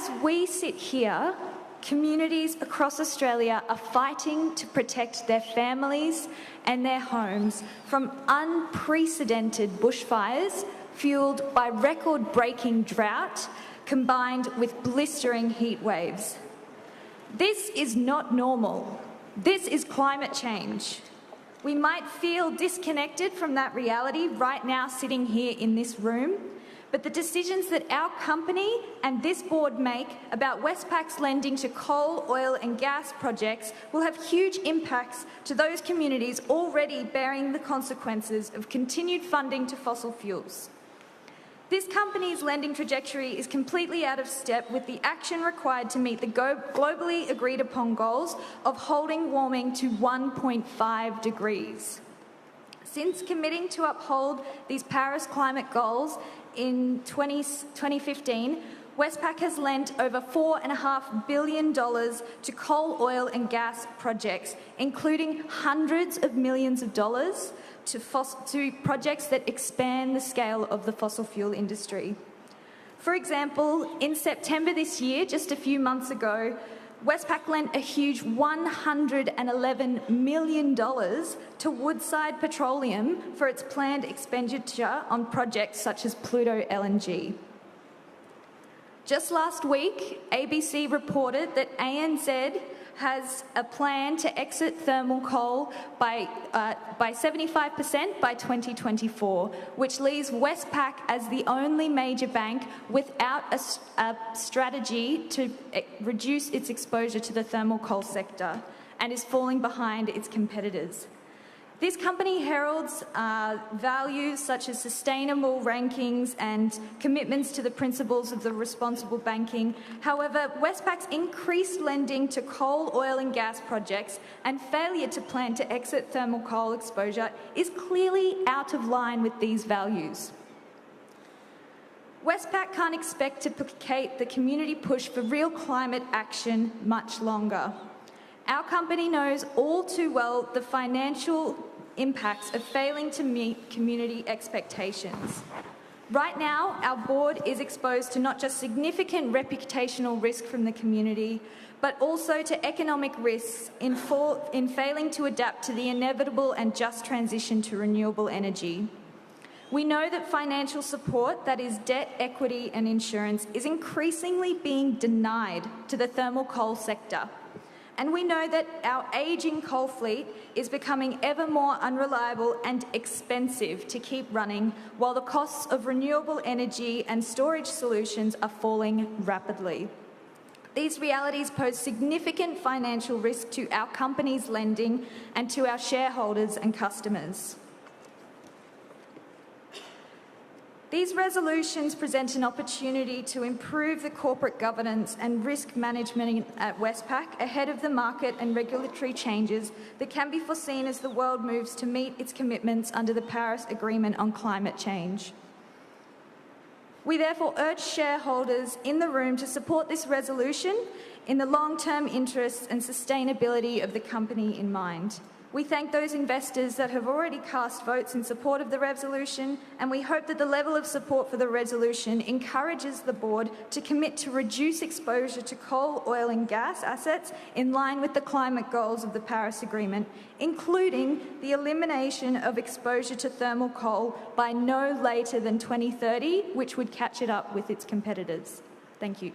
as we sit here, communities across Australia are fighting to protect their families and their homes from unprecedented bushfires fuelled by record-breaking drought combined with blistering heat waves. This is not normal. This is climate change. We might feel disconnected from that reality right now sitting here in this room, but the decisions that our company and this board make about Westpac's lending to coal, oil and gas projects will have huge impacts to those communities already bearing the consequences of continued funding to fossil fuels. This company's lending trajectory is completely out of step with the action required to meet the globally agreed upon goals of holding warming to 1.5 degrees. Since committing to uphold these Paris climate goals in 2015, Westpac has lent over $4.5 billion to coal, oil and gas projects, including hundreds of millions of dollars to projects that expand the scale of the fossil fuel industry. For example, in September this year, just a few months ago, Westpac lent a huge $111 million to Woodside Petroleum for its planned expenditure on projects such as Pluto LNG. Just last week, ABC reported that ANZ has a plan to exit thermal coal by 75% by 2024, which leaves Westpac as the only major bank without a strategy to reduce its exposure to the thermal coal sector and is falling behind its competitors. This company heralds values such as sustainable rankings and commitments to the principles of the responsible banking. However, Westpac's increased lending to coal, oil and gas projects and failure to plan to exit thermal coal exposure is clearly out of line with these values. Westpac can't expect to placate the community push for real climate action much longer. Our company knows all too well the financial impacts of failing to meet community expectations. Right now, our board is exposed to not just significant reputational risk from the community, but also to economic risks in failing to adapt to the inevitable and just transition to renewable energy. We know that financial support, that is debt, equity and insurance, is increasingly being denied to the thermal coal sector. And we know that our ageing coal fleet is becoming ever more unreliable and expensive to keep running, while the costs of renewable energy and storage solutions are falling rapidly. These realities pose significant financial risk to our company's lending and to our shareholders and customers. These resolutions present an opportunity to improve the corporate governance and risk management at Westpac ahead of the market and regulatory changes that can be foreseen as the world moves to meet its commitments under the Paris Agreement on climate change. We therefore urge shareholders in the room to support this resolution in the long-term interests and sustainability of the company in mind. We thank those investors that have already cast votes in support of the resolution, and we hope that the level of support for the resolution encourages the board to commit to reduce exposure to coal, oil and gas assets in line with the climate goals of the Paris Agreement, including the elimination of exposure to thermal coal by no later than 2030, which would catch it up with its competitors. Thank you.